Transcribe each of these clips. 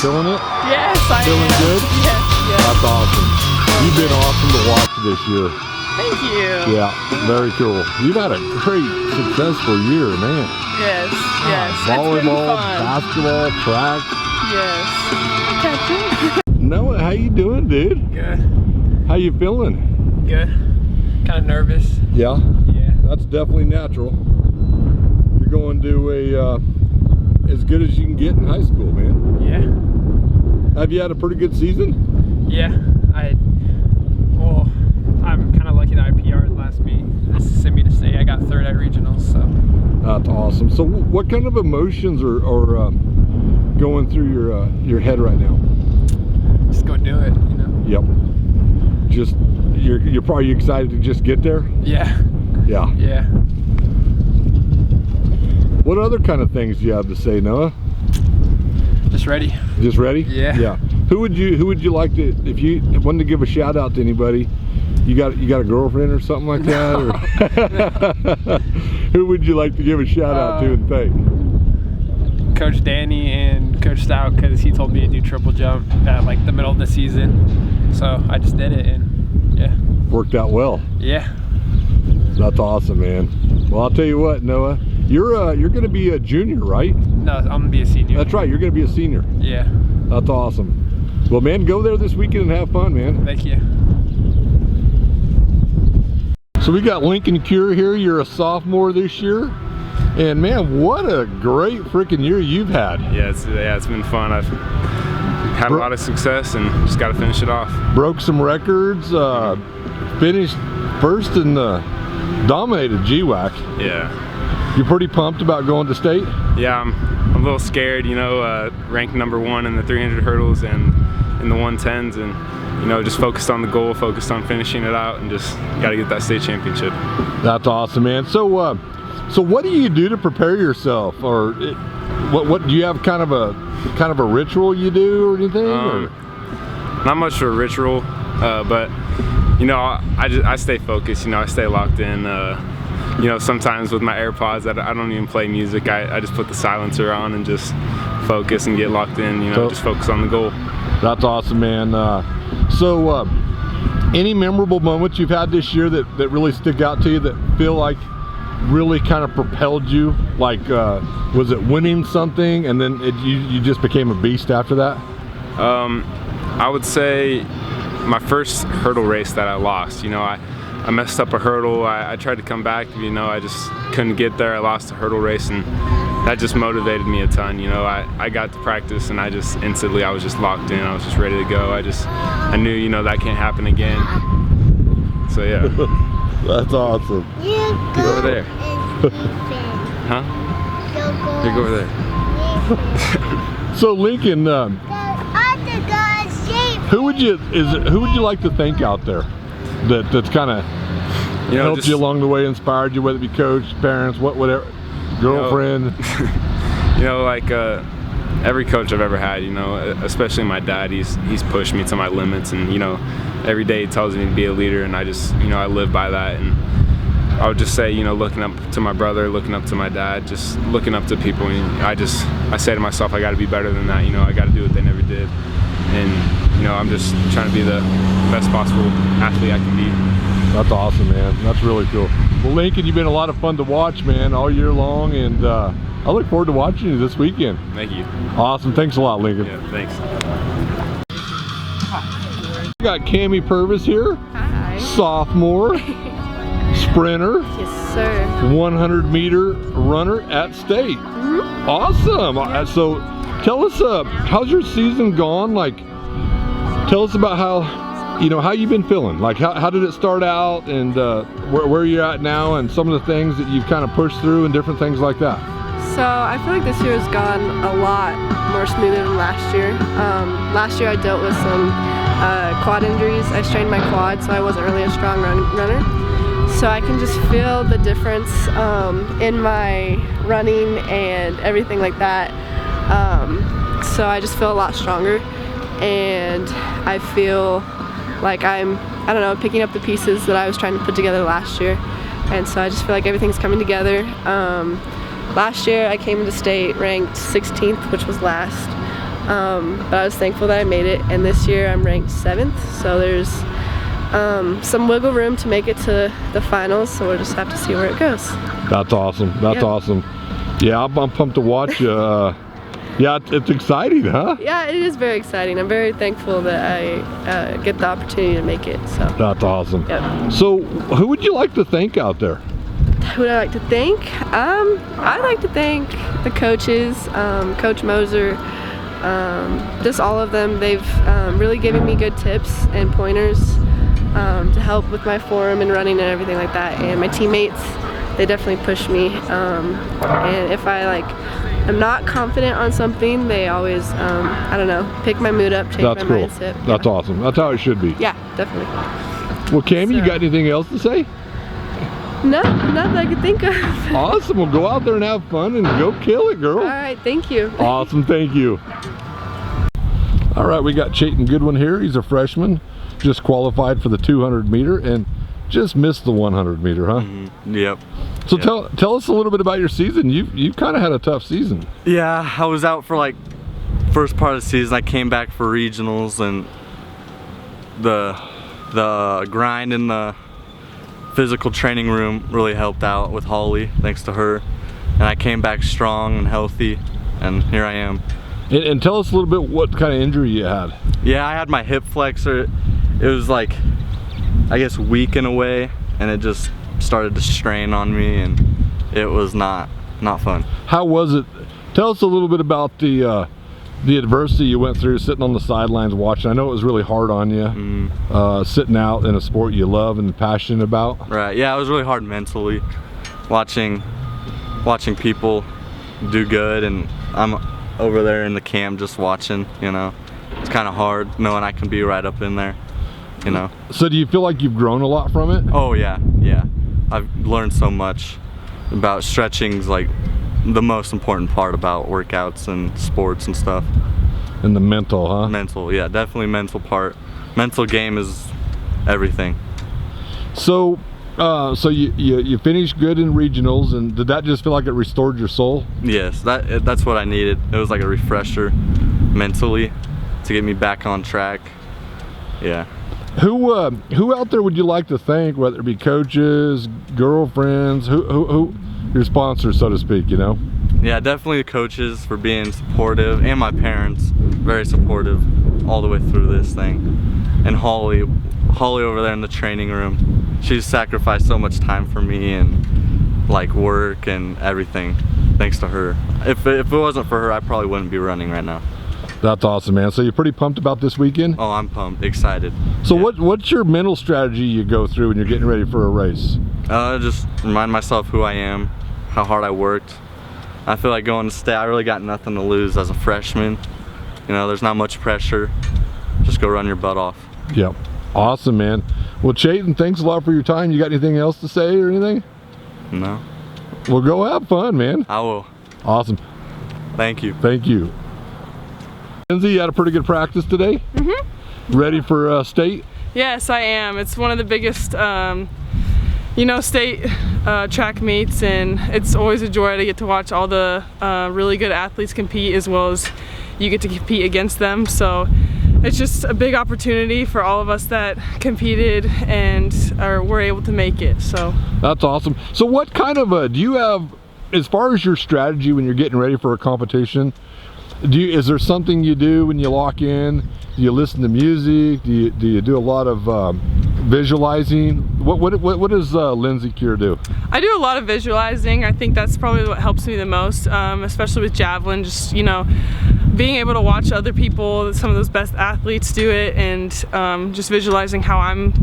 killing it? Yes, I Feeling am. good? Yes, yes. That's awesome. You've been awesome to watch this year. Thank you. Yeah, very cool. You've had a great, successful year, man. Yes, yes. Volleyball, It's been fun. basketball, track. Yes. Catching. Noah, how you doing, dude? Good. How you feeling? Good. Kind of nervous. Yeah? Yeah. That's definitely natural. You're going to a as good as you can get in high school, man. Yeah. Have you had a pretty good season? Yeah. Well, I'm kind of lucky that I PR'd last meet. This sent me to state. I got third at regionals, so. That's awesome. So what kind of emotions are going through your head right now? Just go do it, you know. Yep. Just you're probably excited to just get there? Yeah. Yeah. Yeah. What other kind of things do you have to say, Noah? Just ready. Just ready? Yeah. Yeah. Who would you like to, if you wanted to give a shout out to anybody? You got a girlfriend or something like that? Or who would you like to give a shout out to and thank? Coach Danny and Coach Stout, because he told me to do triple jump at like the middle of the season. So I just did it, and yeah. Worked out well. Yeah. That's awesome, man. Well, I'll tell you what, Noah, you're going to be a junior, right? No, I'm gonna be a senior. That's right. You're going to be a senior. Yeah. That's awesome. Well, man, go there this weekend and have fun, man. Thank you. So we got Lincoln Cure here. You're a sophomore this year. And man, what a great freaking year you've had. Yeah, it's been fun. I've had a lot of success and just got to finish it off. Broke some records, finished first in the dominated GWAC. Yeah. You pretty pumped about going to state? Yeah, I'm a little scared, you know, ranked #1 in the 300 hurdles and in the 110s, and you know, just focused on the goal, focused on finishing it out, and just got to get that state championship. That's awesome, man. So what do you do to prepare yourself, or what do you have kind of a ritual you do or anything? Not much of a ritual, but you know, I stay focused. You know, I stay locked in. You know, sometimes with my AirPods, I don't even play music. I just put the silencer on and just focus and get locked in. You know, just focus on the goal. That's awesome, man. So any memorable moments you've had this year that really stick out to you, that feel like really kind of propelled you? Like, was it winning something and then you just became a beast after that? I would say my first hurdle race that I lost. You know, I messed up a hurdle. I tried to come back, you know, I just couldn't get there. I lost a hurdle race, and that just motivated me a ton. You know, I got to practice, and I was just locked in. I was just ready to go. I knew, you know, that can't happen again. So yeah. That's awesome. Go over there. Huh? Here, go over there. So Lincoln, who would you like to thank out there that's kind of helped you along the way, inspired you, whether it be coach, parents, whatever, girlfriend? You know, like every coach I've ever had, you know, especially my dad, he's pushed me to my limits, and you know, every day he tells me to be a leader, and I just, you know, I live by that. And I would just say, you know, looking up to my brother, looking up to my dad, just looking up to people, and I say to myself, I got to be better than that. You know, I got to do what they never did, and you know, I'm just trying to be the best possible athlete I can be. That's awesome, man. That's really cool. Well, Lincoln, you've been a lot of fun to watch, man, all year long, and I look forward to watching you this weekend. Thank you. Awesome. Thanks a lot, Lincoln. Yeah, thanks. We got Cammie Purvis here. Hi. Sophomore, sprinter, Yes, sir. 100-meter runner at state. Awesome. So tell us, how's your season gone? Like, tell us about how you've been feeling. Like, how did it start out, and where you're at now, and some of the things that you've kind of pushed through and different things like that. So I feel like this year has gone a lot more smoother than last year. Last year I dealt with some quad injuries. I strained my quad, so I wasn't really a strong runner. So I can just feel the difference in my running and everything like that. So I just feel a lot stronger, and I feel like I'm, I don't know, picking up the pieces that I was trying to put together last year. And so I just feel like everything's coming together. Last year I came into state ranked 16th, which was last. but I was thankful that I made it. And this year I'm ranked 7th, so there's some wiggle room to make it to the finals, so we'll just have to see where it goes. That's awesome. That's awesome. Yeah, I'm pumped to watch you. Yeah, it's exciting, huh? Yeah, it is very exciting. I'm very thankful that I get the opportunity to make it. So that's awesome. Yep. So who would you like to thank out there? Who would I like to thank? I'd like to thank the coaches, Coach Moser, just all of them. They've really given me good tips and pointers to help with my form and running and everything like that. And my teammates, they definitely push me. And if I'm not confident on something, they always, I don't know, pick my mood up, change my mindset. That's awesome. That's how it should be. Yeah, definitely. Well, Cammie, you got anything else to say? No, not that I could think of. Awesome. Well, go out there and have fun and go kill it, girl. All right, thank you. Awesome, thank you. All right, we got Chayton Goodwin here. He's a freshman, just qualified for the 200 meter and just missed the 100 meter, huh? Yep. So tell us a little bit about your season. You kind of had a tough season. Yeah, I was out for like first part of the season. I came back for regionals, and the grind in the physical training room really helped out with Holly, thanks to her. And I came back strong and healthy, and here I am. And tell us a little bit what kind of injury you had. Yeah, I had my hip flexor. It was like, I guess, weak in a way, and it just started to strain on me, and it was not fun. How was it? Tell us a little bit about the adversity you went through sitting on the sidelines watching. I know it was really hard on you, sitting out in a sport you love and passionate about. Right, yeah, it was really hard mentally, watching people do good, and I'm over there in the camp just watching, you know. It's kind of hard knowing I can be right up in there, you know. So do you feel like you've grown a lot from it? Oh yeah. I've learned so much about stretching's like the most important part about workouts and sports and stuff. And the mental, huh? Mental, yeah, definitely mental part. Mental game is everything. So you finished good in regionals, and did that just feel like it restored your soul? Yes, that's what I needed. It was like a refresher mentally to get me back on track. Yeah. Who out there would you like to thank, whether it be coaches, girlfriends, who your sponsors, so to speak, you know? Yeah, definitely the coaches for being supportive, and my parents, very supportive all the way through this thing. And Holly over there in the training room, she's sacrificed so much time for me and like work and everything, thanks to her. If it wasn't for her, I probably wouldn't be running right now. That's awesome, man. So you're pretty pumped about this weekend? Oh, I'm pumped, excited. So yeah. What's your mental strategy you go through when you're getting ready for a race? Just remind myself who I am, how hard I worked. I feel like going to state, I really got nothing to lose as a freshman. You know, there's not much pressure. Just go run your butt off. Yep. Awesome, man. Well, Chayton, thanks a lot for your time. You got anything else to say or anything? No. Well, go have fun, man. I will. Awesome. Thank you. Thank you. Lindsay, you had a pretty good practice today? Mm-hmm. Ready for state? Yes, I am. It's one of the biggest, state track meets, and it's always a joy to get to watch all the really good athletes compete, as well as you get to compete against them. So it's just a big opportunity for all of us that competed and were able to make it. So that's awesome. So what kind of do you have, as far as your strategy when you're getting ready for a competition? Is there something you do when you lock in? Do you listen to music? Do you do a lot of visualizing? What does Lindsay Cure do? I do a lot of visualizing. I think that's probably what helps me the most, especially with javelin. Just being able to watch other people, some of those best athletes do it, and just visualizing how I'm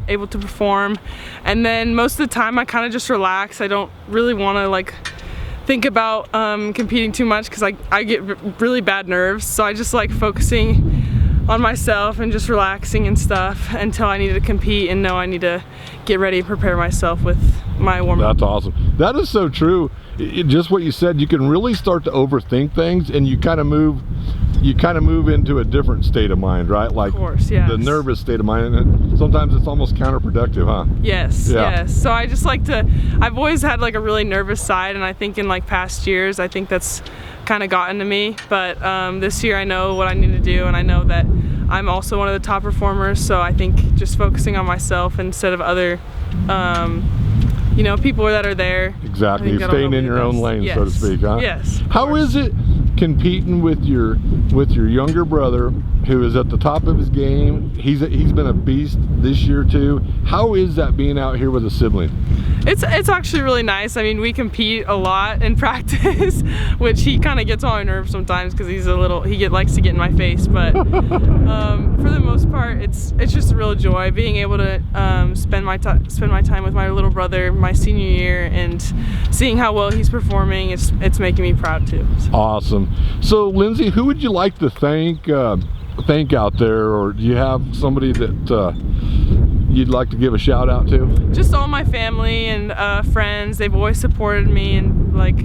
able to perform. And then most of the time I kind of just relax. I don't really want to think about competing too much, because I get really bad nerves, so I just like focusing on myself and just relaxing and stuff until I need to compete and know I need to get ready and prepare myself with my warm-up. That's awesome. That is so true. Just what you said, you can really start to overthink things, and you kind of move you kind of move into a different state of mind, right? Like Of course, yes. the nervous state of mind, and sometimes it's almost counterproductive, huh? Yes, Yeah. yes. So I just like to, I've always had like a really nervous side, and I think in like past years, I think that's kind of gotten to me. But this year I know what I need to do, and I know that I'm also one of the top performers, so I think just focusing on myself instead of other, you know, people that are there. Exactly, staying in your own lane, so to speak, huh? Yes. How is it competing with your younger brother, who is at the top of his game? He's been a beast this year too. How is that being out here with a sibling? It's actually really nice. I mean, we compete a lot in practice, which he kind of gets on my nerves sometimes because he likes to get in my face. But for the most part, it's just a real joy being able to spend my time with my little brother my senior year and seeing how well he's performing. It's making me proud too. So. Awesome. So Lindsay, who would you like to thank out there, or do you have somebody that you'd like to give a shout out to? Just all my family and friends. They've always supported me and like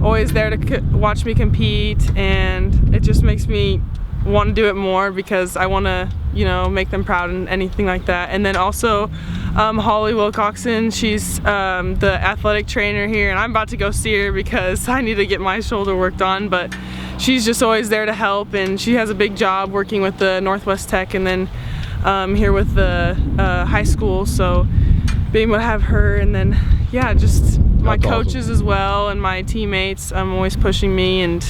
always there to watch me compete, and it just makes me want to do it more because I want to, you know, make them proud and anything like that. And then also Holly Wilcoxon, she's the athletic trainer here, and I'm about to go see her because I need to get my shoulder worked on, but she's just always there to help, and she has a big job working with the Northwest Tech and then here with the high school, so being able to have her, and then yeah, just my That's coaches awesome. as well, and my teammates always pushing me and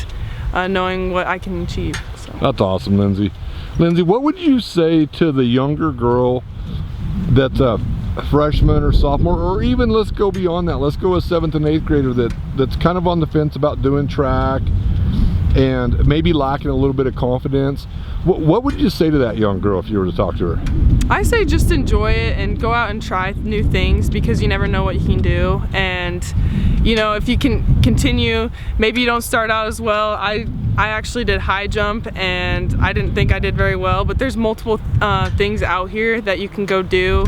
knowing what I can achieve. So. That's awesome, Lindsay. Lindsay, what would you say to the younger girl that's a freshman or sophomore, or even let's go beyond that, let's go a 7th and 8th grader that's kind of on the fence about doing track and maybe lacking a little bit of confidence? What would you say to that young girl if you were to talk to her? I say just enjoy it and go out and try new things because you never know what you can do. And you know, if you can continue, maybe you don't start out as well. I actually did high jump and I didn't think I did very well, but there's multiple things out here that you can go do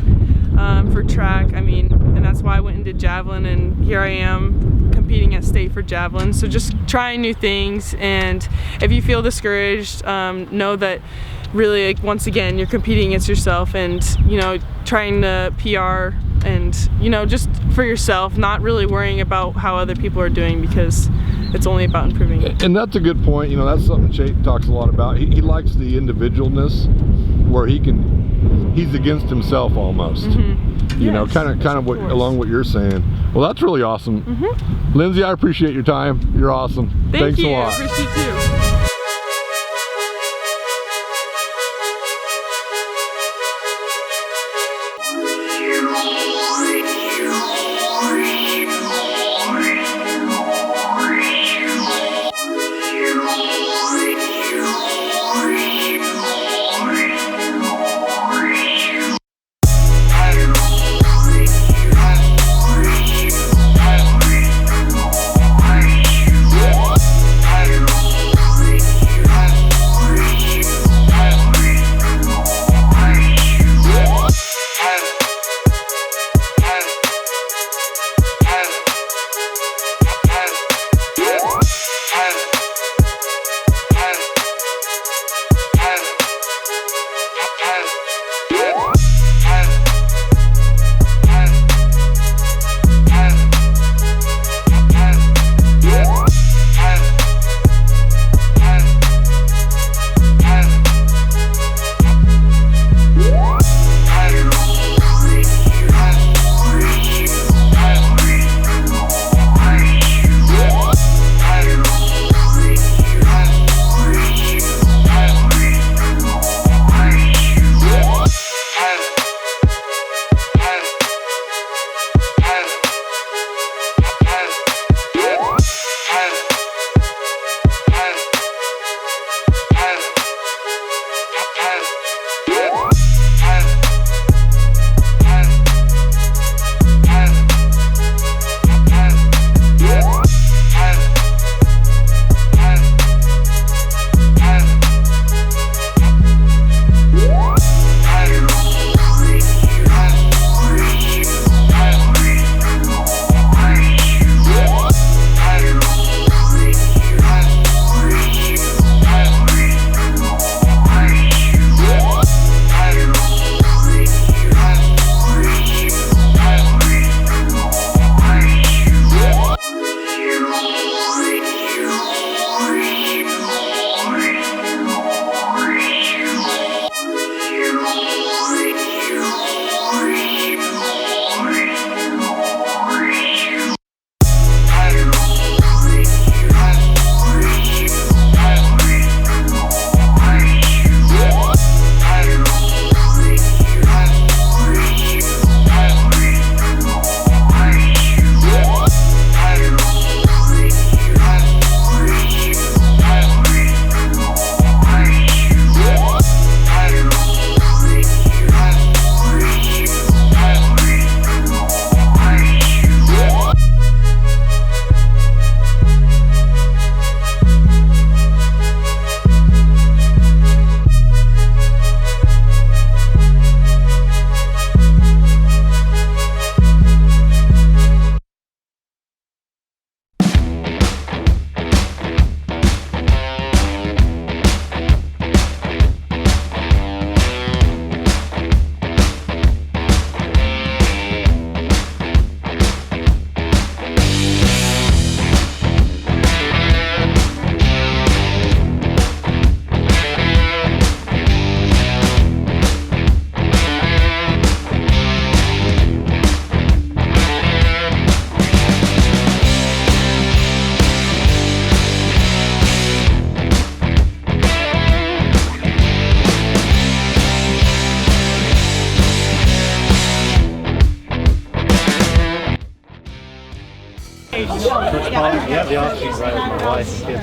for track. I mean, and that's why I went and did javelin, and here I am competing at state for javelin. So just trying new things, and if you feel discouraged, know that really, like, once again, you're competing against yourself, and you know, trying to PR and, you know, just for yourself, not really worrying about how other people are doing, because it's only about improving. And that's a good point. You know, that's something Chayton talks a lot about. He likes the individualness where he's against himself almost. Mm-hmm. You know, kind of what, along what you're saying. Well, that's really awesome. Mm-hmm. Lindsay, I appreciate your time. You're awesome. Thanks you. a lot. Appreciate you.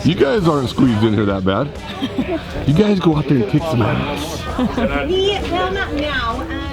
You guys aren't squeezed in here that bad. You guys go out there and kick some ass. Well, not now.